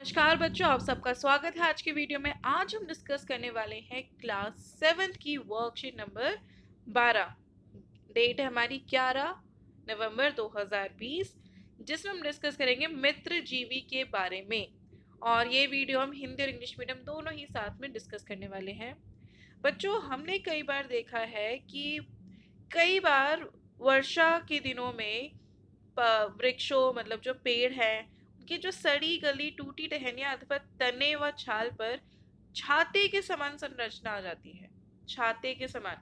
नमस्कार बच्चों, आप सबका स्वागत है आज की वीडियो में। आज हम डिस्कस करने वाले हैं क्लास 7 की वर्कशीट नंबर 12। डेट है हमारी 11 नवंबर 2020, जिसमें हम डिस्कस करेंगे मित्र जीवी के बारे में। और ये वीडियो हम हिंदी और इंग्लिश मीडियम दोनों ही साथ में डिस्कस करने वाले हैं। बच्चों, हमने कई बार देखा है कि कई बार वर्षा के दिनों में वृक्षों मतलब जो पेड़ हैं उनकी जो सड़ी गली टूटी टहनियां अथवा तने व छाल पर छाते के समान संरचना आ जाती है। छाते के समान,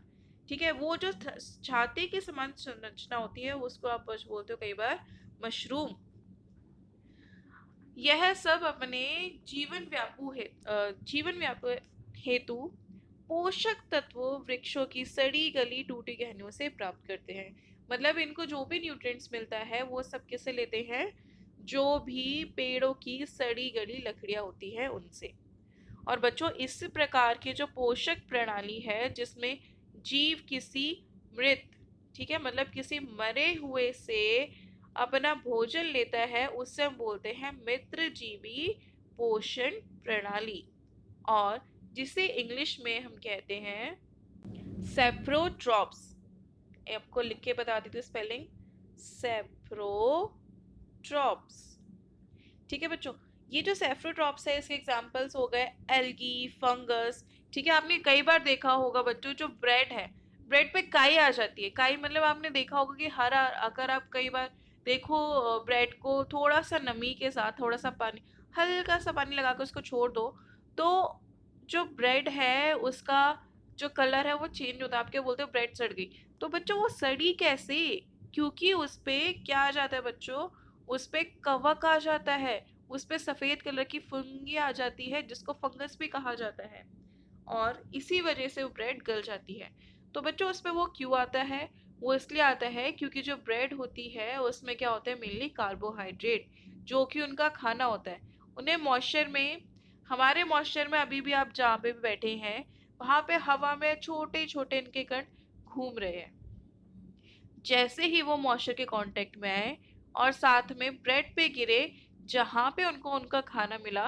ठीक है। वो जो छाते के समान संरचना होती है उसको आप बोलते हो कई बार मशरूम। यह सब अपने जीवन व्यापू हेतु पोषक तत्वों वृक्षों की सड़ी गली टूटी टहनियों से प्राप्त करते हैं। मतलब इनको जो भी न्यूट्रिएंट्स मिलता है वो सब किससे लेते हैं? जो भी पेड़ों की सड़ी गली लकड़ियां होती हैं उनसे। और बच्चों, इस प्रकार के जो पोषक प्रणाली है जिसमें जीव किसी मृत, ठीक है, मतलब किसी मरे हुए से अपना भोजन लेता है, उससे हम बोलते हैं मित्रजीवी पोषण प्रणाली। और जिसे इंग्लिश में हम कहते हैं सेफ्रोट्रॉप्स। आपको लिख के बता देती हूँ स्पेलिंग, सेफ्रोट्रॉप्स। ठीक है बच्चों, ये जो सेफ्रोट्रॉप्स है इसके एग्जांपल्स हो गए एल्गी, फंगस। ठीक है, आपने कई बार देखा होगा बच्चों, जो ब्रेड है, ब्रेड पे काई आ जाती है। काई मतलब आपने देखा होगा कि हरा, अगर आप कई बार देखो ब्रेड को थोड़ा सा नमी के साथ थोड़ा सा पानी, हल्का सा पानी लगा कर उसको छोड़ दो तो जो ब्रेड है उसका जो कलर है वो चेंज होता है। आप क्या बोलते हो? ब्रेड सड़ गई। तो बच्चों वो सड़ी कैसे? क्योंकि उस पे क्या आ जाता है बच्चों? उस पे कवक आ जाता है, उस पे सफेद कलर की फंगी आ जाती है जिसको फंगस भी कहा जाता है, और इसी वजह से वो ब्रेड गल जाती है। तो बच्चों उस पे वो क्यों आता है? वो इसलिए आता है क्योंकि जो ब्रेड होती है उसमें क्या होता है? मेनली कार्बोहाइड्रेट, जो कि उनका खाना होता है। उन्हें मॉइस्चर में, हमारे मॉइस्चर में अभी भी आप जहाँ पे भी बैठे हैं वहां पे हवा में छोटे छोटे इनके कण घूम रहे हैं। जैसे ही वो मॉइस्चर के कांटेक्ट में आए और साथ में ब्रेड पे गिरे जहां पे उनको उनका खाना मिला,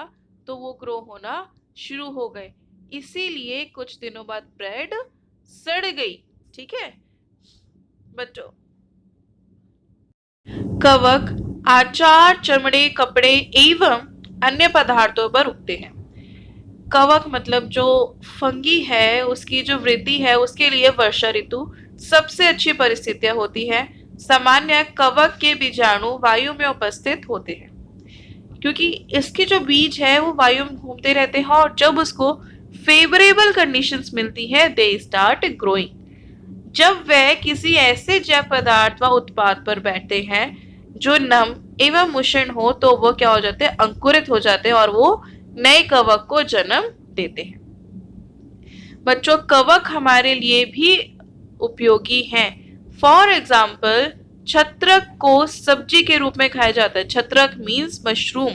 तो वो ग्रो होना शुरू हो गए। इसीलिए कुछ दिनों बाद ब्रेड सड़ गई। ठीक है बच्चों, कवक आचार, चमड़े, कपड़े एवं अन्य पदार्थों पर उगते हैं। कवक मतलब जो फंगी है उसकी जो वृद्धि है उसके लिए वर्षा ऋतु सबसे अच्छी परिस्थितियां होती है। सामान्य कवक के बीजाणु वायु में उपस्थित होते हैं, क्योंकि इसके जो बीज है वो वायु में घूमते रहते हैं और जब उसको फेवरेबल कंडीशंस मिलती है दे स्टार्ट ग्रोइंग। जब वह किसी ऐसे जैव पदार्थ व उत्पाद पर बैठते हैं जो नम एवं मुषण हो तो वो क्या हो जाते हैं? अंकुरित हो जाते हैं और वो नए कवक को जन्म देते हैं। बच्चों कवक हमारे लिए भी उपयोगी हैं। फॉर एग्जाम्पल छत्रक को सब्जी के रूप में खाया जाता है। छत्रक मीन्स मशरूम।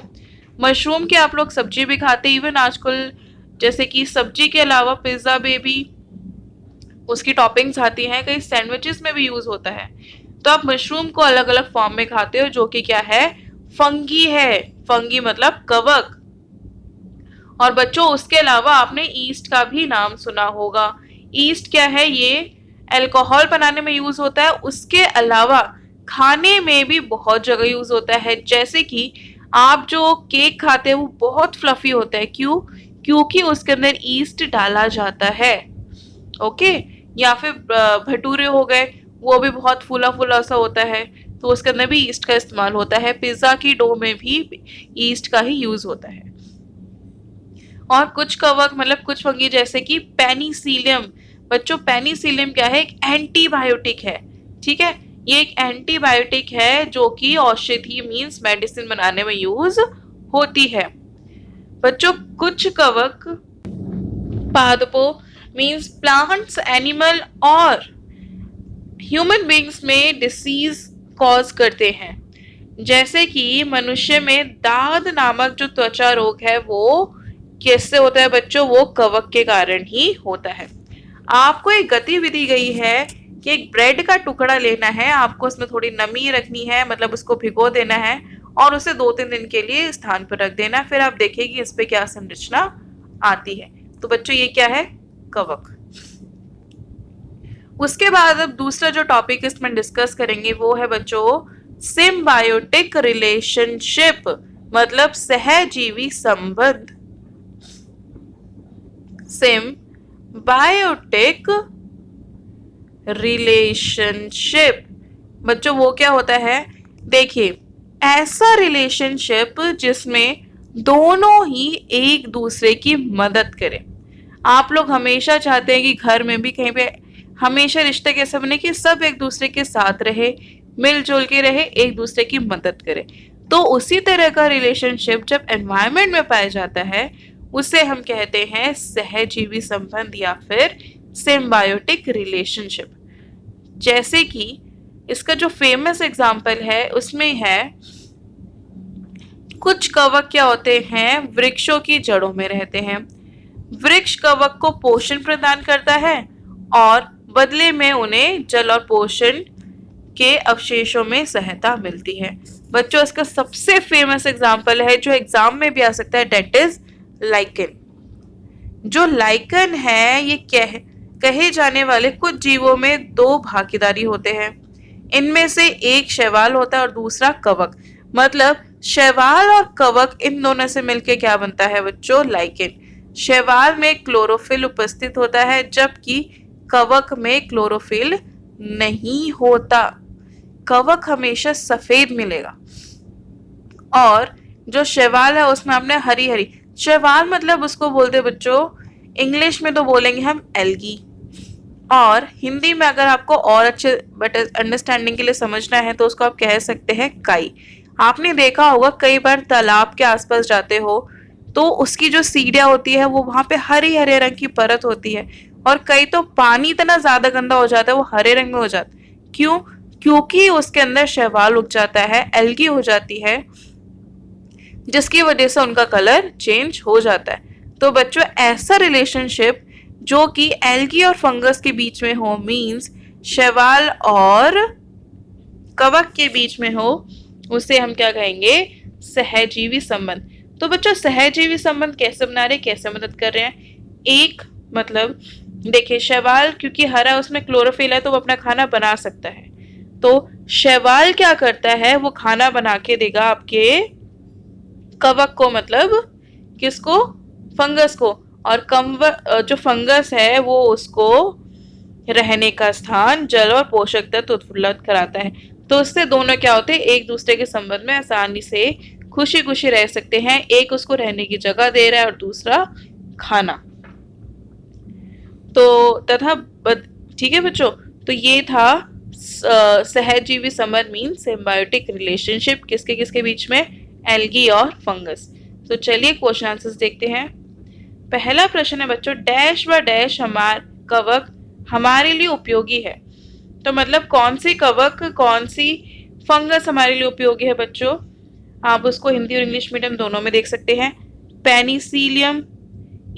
मशरूम के आप लोग सब्जी भी खाते हैं। इवन आजकल जैसे कि सब्जी के अलावा पिज्जा में भी उसकी टॉपिंग्स आती हैं, कई सैंडविचेस में भी यूज होता है। तो आप मशरूम को अलग अलग फॉर्म में खाते हो, जो कि क्या है? फंगी है। फंगी मतलब कवक। और बच्चों उसके अलावा आपने ईस्ट का भी नाम सुना होगा। ईस्ट क्या है? ये अल्कोहल बनाने में यूज होता है। उसके अलावा खाने में भी बहुत जगह यूज होता है। जैसे कि आप जो केक खाते हैं वो बहुत फ्लफी होता है। क्यों? क्योंकि उसके अंदर ईस्ट डाला जाता है। ओके, या फिर भटूरे हो गए, वो भी बहुत फूला फूला सा होता है, तो उसके अंदर भी ईस्ट का इस्तेमाल होता है। पिज्जा की डो में भी ईस्ट का ही यूज होता है। और कुछ कवक मतलब कुछ फंगी जैसे कि पेनिसिलियम। बच्चों पेनिसिलियम क्या है? एक एंटीबायोटिक है। ठीक है, ये एक एंटीबायोटिक है जो कि औषधि मीन्स मेडिसिन बनाने में यूज होती है। बच्चों कुछ कवक पादपों मीन्स प्लांट्स, एनिमल और ह्यूमन बींग्स में डिसीज कॉज करते हैं। जैसे कि मनुष्य में दाद नामक जो त्वचा रोग है वो कैसे होता है बच्चों? वो कवक के कारण ही होता है। आपको एक गतिविधि गई है कि एक ब्रेड का टुकड़ा लेना है, आपको उसमें थोड़ी नमी रखनी है, मतलब उसको भिगो देना है और उसे 2-3 दिन के लिए स्थान पर रख देना, फिर आप देखिए कि इस पे क्या संरचना आती है। तो बच्चों ये क्या है? कवक। उसके बाद अब दूसरा जो टॉपिक इसमें डिस्कस करेंगे वो है बच्चों सिम्बायोटिक रिलेशनशिप, मतलब सहजीवी संबंध। सिम्बायोटिक रिलेशनशिप बच्चों वो क्या होता है? देखिए, ऐसा रिलेशनशिप जिसमें दोनों ही एक दूसरे की मदद करें। आप लोग हमेशा चाहते हैं कि घर में भी कहीं पे हमेशा रिश्ते कैसे बने कि सब एक दूसरे के साथ रहे, मिलजुल के रहे, एक दूसरे की मदद करे। तो उसी तरह का रिलेशनशिप जब एनवायरनमेंट में पाया जाता है उसे हम कहते हैं सहजीवी संबंध या फिर सिम्बायोटिक रिलेशनशिप। जैसे कि इसका जो फेमस एग्जाम्पल है उसमें है कुछ कवक क्या होते हैं? वृक्षों की जड़ों में रहते हैं। वृक्ष कवक को पोषण प्रदान करता है और बदले में उन्हें जल और पोषण के अवशेषों में सहायता मिलती है। बच्चों इसका सबसे फेमस एग्जाम्पल है जो एग्जाम में भी आ सकता है, डेट इज लाइकन। जो लाइकन है ये कहे जाने वाले कुछ जीवों में 2 भागीदारी होते हैं। इनमें से एक शैवाल होता है और दूसरा कवक। मतलब शैवाल और कवक इन दोनों से मिलके क्या बनता है बच्चों? लाइकेन। शैवाल में क्लोरोफिल उपस्थित होता है जबकि कवक में क्लोरोफिल नहीं होता। कवक हमेशा सफेद मिलेगा और जो शैवाल है उसमें आपने हरी हरी, शैवाल मतलब उसको बोलते बच्चों इंग्लिश में तो बोलेंगे हम एल्गी, और हिंदी में अगर आपको और अच्छे बट अंडरस्टैंडिंग के लिए समझना है तो उसको आप कह सकते हैं काई। आपने देखा होगा कई बार तालाब के आसपास जाते हो तो उसकी जो सीढ़ियां होती है वो वहां पे हरे हरे रंग की परत होती है, और कई तो पानी इतना ज्यादा गंदा हो जाता है वो हरे रंग में हो जाता है। क्यों? क्योंकि उसके अंदर शैवाल उग जाता है, एल्गी हो जाती है, जिसकी वजह से उनका कलर चेंज हो जाता है। तो बच्चों ऐसा रिलेशनशिप जो कि एल्गी और फंगस के बीच में हो, मींस शैवाल और कवक के बीच में हो, उसे हम क्या कहेंगे? सहजीवी संबंध। तो बच्चों सहजीवी संबंध कैसे बना रहे, कैसे मदद कर रहे हैं? एक मतलब देखिए शैवाल क्योंकि हरा उसमें क्लोरोफिल है तो वो अपना खाना बना सकता है। तो शैवाल क्या करता है? वो खाना बना के देगा आपके कवक को, मतलब किसको? फंगस को। और जो फंगस है वो उसको रहने का स्थान, जल और पोषक तत्व उपलब्ध कराता है। तो उससे दोनों क्या होते हैं? एक दूसरे के संबंध में आसानी से खुशी खुशी रह सकते हैं। एक उसको रहने की जगह दे रहा है और दूसरा खाना। तो तथा ठीक है बच्चों, तो ये था सहजीवी संबंध मीन सिम्बायोटिक रिलेशनशिप किसके किसके बीच में? एल्गी और फंगस। तो चलिए क्वेश्चन आंसर्स देखते हैं। पहला प्रश्न है बच्चों डैश व डैश कवक हमारे लिए उपयोगी है। तो मतलब कौन सी कवक कौन सी फंगस हमारे लिए उपयोगी है बच्चों? आप उसको हिंदी और इंग्लिश मीडियम दोनों में देख सकते हैं। पेनिसिलियम,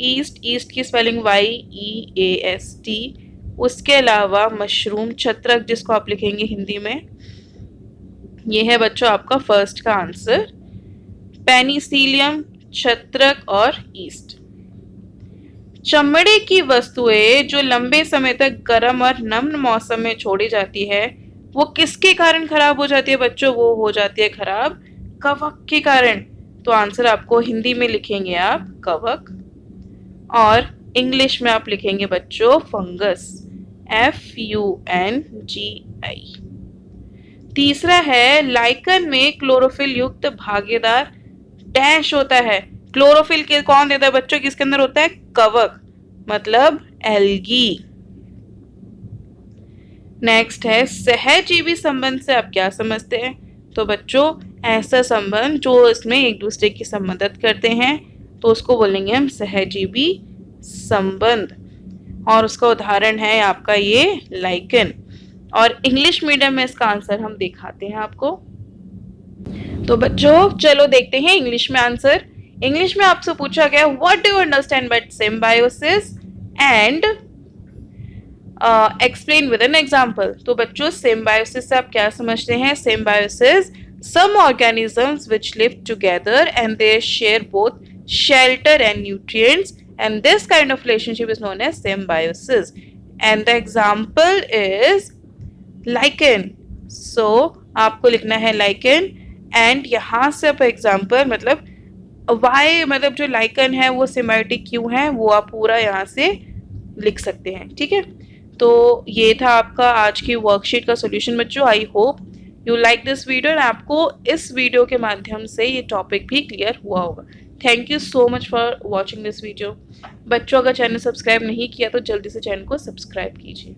ईस्ट की स्पेलिंग YEAST। उसके अलावा मशरूम, छत्रक जिसको आप लिखेंगे हिंदी में। ये है बच्चों आपका फर्स्ट का आंसर, पेनिसिलियम, छत्रक और ईस्ट। चमड़े की वस्तुएं जो लंबे समय तक गर्म और नम मौसम में छोड़ी जाती है वो किसके कारण खराब हो जाती है बच्चों? वो हो जाती है खराब कवक के कारण। तो आंसर आपको हिंदी में लिखेंगे आप कवक, और इंग्लिश में आप लिखेंगे बच्चों फंगस, FUNGI। तीसरा है लाइकन में क्लोरोफिल युक्त भागीदार डैश होता है। क्लोरोफिल के कौन देता है बच्चों? किसके अंदर होता है? कवक, मतलब एल्गी। नेक्स्ट है सहजीवी संबंध से आप क्या समझते हैं? तो बच्चों ऐसा संबंध जो इसमें एक दूसरे की मदद करते हैं तो उसको बोलेंगे हम सहजीवी संबंध, और उसका उदाहरण है आपका ये लाइकन। और इंग्लिश मीडियम में इसका आंसर हम दिखाते हैं आपको। तो बच्चों चलो देखते हैं इंग्लिश में आंसर। इंग्लिश में आपसे पूछा गया what do you understand by symbiosis and explain with an example. तो बच्चों सिम्बायोसिस से आप क्या समझते हैं? Symbiosis some organisms which live together and they share both shelter and nutrients, and this kind of relationship is known as symbiosis. And the example is lichen. So आपको लिखना है lichen, and यहाँ से आप एग्जाम्पल मतलब Y मतलब जो lichen है वो सिम्बायोटिक क्यों है वो आप पूरा यहाँ से लिख सकते हैं, ठीक है। तो ये था आपका आज की वर्कशीट का सॉल्यूशन बच्चों। I hope you like this video, और आपको इस वीडियो के माध्यम से ये टॉपिक भी क्लियर हुआ होगा। Thank you so much for watching this video. बच्चों अगर चैनल सब्सक्राइब नहीं किया तो जल्दी से चैनल को सब्सक्राइब कीजिए।